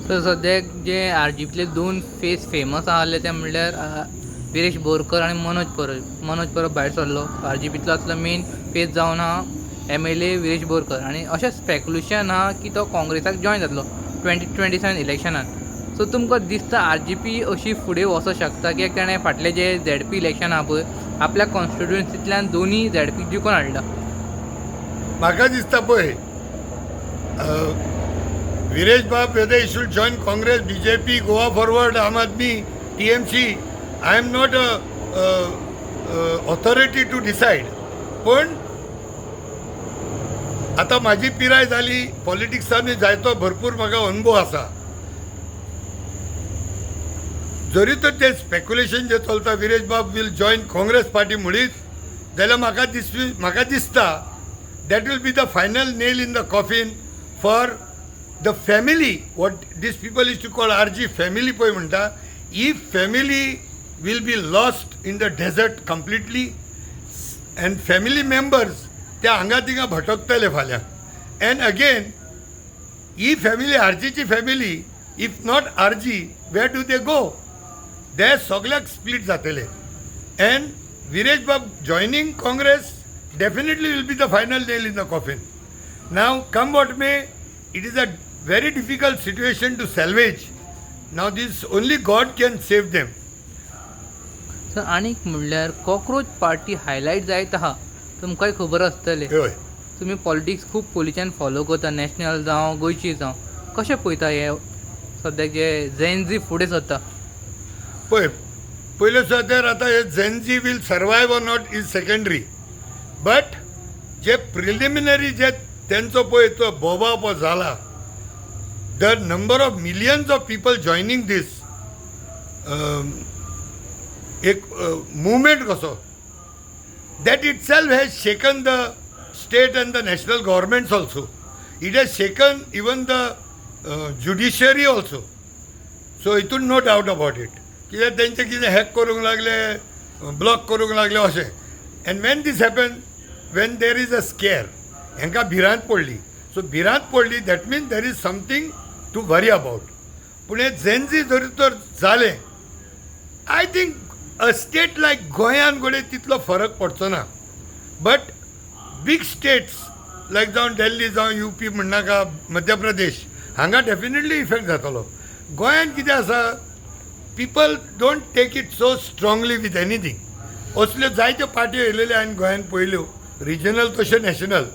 तर सद्याक जे आर.जी.पीतले दोन फेस फेमस आहले ते म्हणल्यार विरेश बोरकर आणि मनोज परब भायर सरलो. आर.जी.पीतलो असलो मेन फेस जावन आहा एम.एल.ए. विरेश बोरकर आणि अशें स्पेक्युलेशन आहा की तो काँग्रेसाक जॉयन जातलो 2027 इलेक्शनान. सो तुमकां दिसता आर.जी.पी अशी फुडें वचूंक शकता कित्याक ताणें फाटलें जे झेड.पी इलेक्शन आहा पळय आपल्या कॉन्स्टिट्युएन्सींतल्यान दोनी झेड.पी जिखून हाडला. म्हाका दिसता पळय विरेश बाब whether he should join Congress, BJP, Goa Forward, Aam Aadmi, TMC, I am not a authority to decide. पण आता माझी पिराय झाली पॉलिटिक्सांनी जायतो भरपूर म्हाका अनुभव आसा. जरी तर ते स्पेक्युलेशन जे चलता विरेश बाब वील जॉइन काँग्रेस पार्टी म्हणीत जाल्यार म्हाका दिसता that will be the final nail in the coffin for the family what this people is to call RG. Family पळय म्हणटा ही family will be lost in the desert completely and family members त्या हांगा थिंगा भटकतले फाल्यां. And again ही family आर.जीची family if not RG. Where do they go? ते सगळ्याक स्प्लीट जातले. And Viresh bab joining Congress definitely will be the final nail in the coffin. Now come what may, it is a very difficult situation to salvage. Now this only God can save them. Sir आनीक म्हणल्यार cockroach party highlight जायत आहा तुमकांय खबर आसतले. होय. तुमी politics खूब पयलींच्यान फॉलो करता नॅशनल जावं गोंयची जावं कशें पळयता हे सद्याक जे झेन-झी फुडें सरता? पळय पयले सद्यार आतां हे Gen Z will survive or not is secondary. But जे प्रिलिमिनरी जे त्यांचो पळय तो बोबाव जाला the number of millions of people joining this एक मुवमेंट कसो that itself has shaken the state and the national governments also. It has shaken even the judiciary also. So हितून नो डावट अबाउट इट. कित्याक तेंचे कितें hack करूंक लागले block करूंक लागले अशें. And when this happened, when there is a scare, हांकां भिरांत पडली. सो भिरांत पडली that means there is something to worry about. पूण हे झेन-झी जरी तर जालें I think a state like गोंयान घोडे तितलो फरक पडचो ना. बट बीग स्टेट्स लायक जावं दिल्ली जावं UP म्हणनाका मध्य प्रदेश हांगा डेफिनेटली इफेक्ट जातलो. गोंयान कितें आसा people don't take it so strongly with anything. असल्यो जायत्यो पार्ट्यो येयलेल्यो हांवें गोंयान पळयल्यो रिजनल तशें नॅशनल.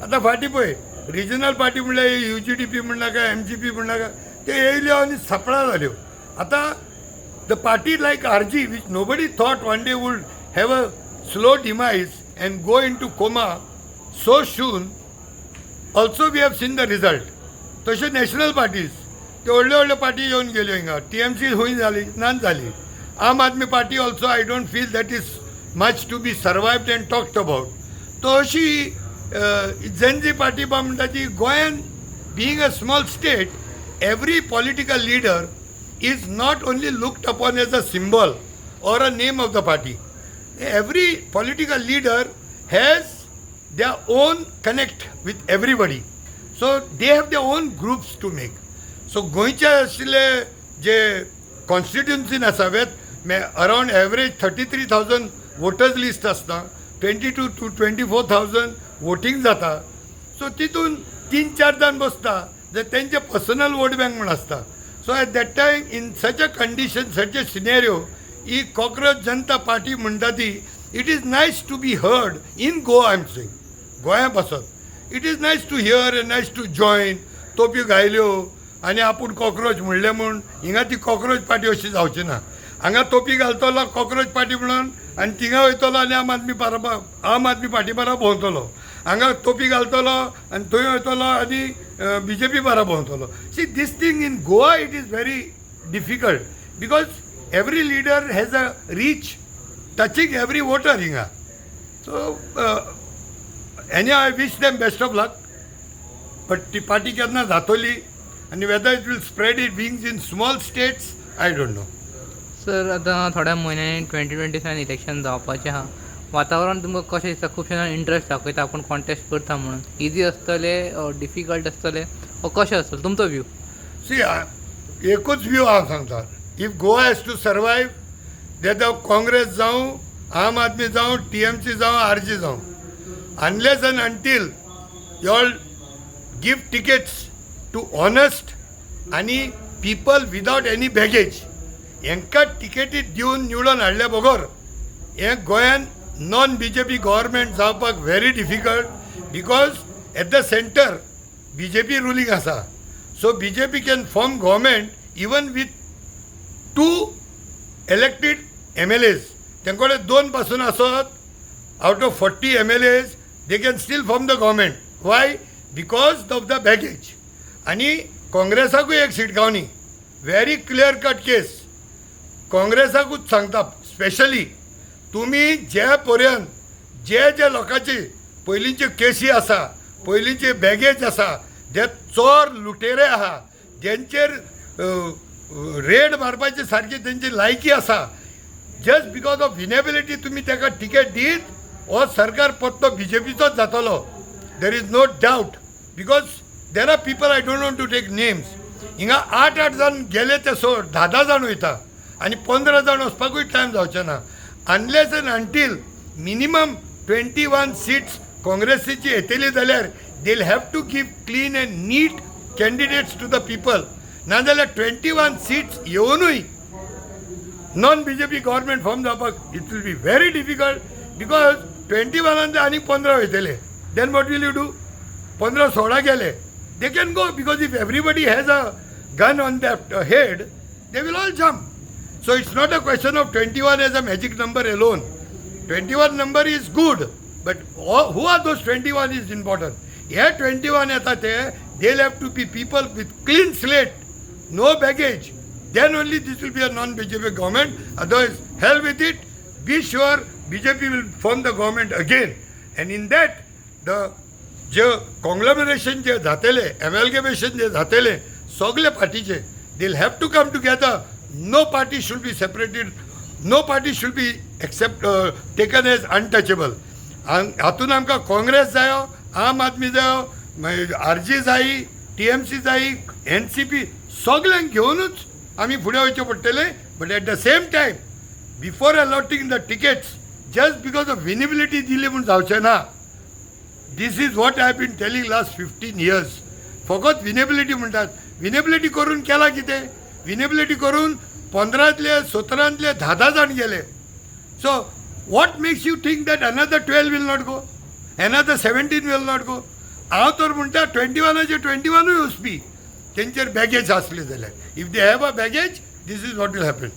आतां फाटीं पळय रिजनल पार्टी म्हणल्यार UGDP म्हणनाका MGP म्हणनाका ते येयल्यो आनी सापळा जाल्यो. आतां the party like RG. Which nobody thought one day would have a slow demise and go into coma so soon also we have seen the result. तशें नॅशनल पार्टीज त्यो व्हडल्यो व्हडल्यो पार्टी येवन गेल्यो हिंगा. TMC हूंय जाली नान जाली. Aam Aadmi Party also I don't feel that is much to be survived and talked about. तो अशी झेन-झी पार्टी बा म्हणटा ती गोंयान being a small state every political leader is not only looked upon as a symbol or a name of the party. Every political leader has their own connect with everybody. So they have their own groups to make. So गोंयच्या आशिल्ले जे कॉन्स्टिट्युन्सीन आसा around average 33,000 voters list आसता. 22 to 24,000 voting जाता. So तितून 3-4 जाण बसता जे तेंचे पर्सनल वोट बँक म्हण आसता. So at that time in such a condition such a scenario ही कॉक्रोच जनता पार्टी म्हणटा ती it is nice to be heard in Goa. I am saying गोंया बसत it is nice to hear and nice to join. तोपी गायल्यो आनी आपूण cockroach म्हणलें म्हूण हिंगा ती कॉक्रोच पार्टी अशी जावची ना. हांगा तोपी घालतलो कॉक्रोच पार्टी म्हणून आनी थिंगा वयतलो आनी आम आदमी पार्टी बारा भोंवतलो. हांगा तोपी घालतलो आनी थंय वयतलो आनी BJP बारा भोंवतलो. See this thing in Goa it is very difficult because every leader has a reach touching every voter hinga. So anyhow I wish them best of luck. But the party केन्ना जातली and whether it will spread its wings in small states I don't know. Sir आतां थोड्या म्हयन्यांनी 2027 election जावपाचें आहा. वातावरण तुमकां कशें दिसता? खुबशे जाण इंट्रस्ट दाखयता आपूण कॉन्टेस्ट करता म्हणून. इजी आसतलें डिफिकल्ट आसतलें कशें आसतलें तुमचो व्यू? See एकूच व्यू हांव सांगता. If Goa has to survive, that Congress जावं, आम आदमी जावं, TMC जावं, RG जावं, unless and until you all give tickets to honest आनी पीपल विदाउट एनी बॅगेज, हेंकां टिकेटी दिवन निवडून हाडल्या बगर हें गोंयान नॉन BJP गव्हर्मेंट जावपाक very difficult, because at the centre BJP ruling आसा. So BJP can form government even with 2 elected MLAs. तेंकोडे 2 पासून आसत, out of 40 MLAs they can still form the government. Why? Because of the baggage. आनी काँग्रेसाकूय एक seat गावनी. Very clear cut केस. काँग्रेसाकूच सांगता specially, तुमी जे पर्यंत जे लोकांचे पयलींच्यो केसी आसा, पयलींचे बॅगेज आसा, जे चोर लुटेरे आहा, जेंचेर रेड मारपाची सारकी तेंची लायकी आसा, जस्ट बिकॉज ऑफ विनेबिलिटी तुमी ताका टिकेट दीत, हो सरकार परतो BJPचोच जातलो. There is no doubt. Because there are people, I don't want to take names, हिंगा 8 जाण गेले ते सोड 10 जाण वयता आनी 15 जाण वचपाकूय टायम जावचे ना. Unless and until minimum 21 seats काँग्रेसीची येतली जाल्यार they will have to give clean and neat candidates to the people. नाजाल्यार 21 सीट्स येवनूय नॉन BJP गव्हर्मेंट फॉर्म जावपाक it will be very difficult, because 21 आनी 15 वयतले. Then what will you do? 15 16 गेले, they can go, because if everybody has a gun on that head, they will all jump. So it's not a question of 21 as a magic number alone. 21 number is good, but who are those 21 is important. Here 21 येता ते, they'll have to be people with clean slate, no baggage. Then only this will be a non-BJP government. Otherwise, hell with it. Be sure BJP will form the government again. And in that, the जे conglomeration जे जातले, amalgamation जे जातले, सगळे पार्टीचे, they'll have to come together. No party should be separated. No party should be taken as untouchable. हातून आमकां काँग्रेस जायो, आम आदमी जायो, RG जायी, TMC जायी, NCP सगळ्यांक घेवनूच आमी फुडें वयचें पडटलें. But at the same time before allotting the tickets just because of winnability दिली म्हूण जावचें ना. This is what I have been telling last 15 years. फकत विनेबिलिटी म्हणटात. विनेबिलिटी करून केला कितें? विनेबिलिटी करून 15तले 17तले 10 जाण गेले. So what makes you think that another 12 will not go, another 17 will not go? हांव तर म्हणटा 21चे 21 वचपी तेंचेर बॅगेज आसले जाल्यार. If they have a baggage, this is what will happen.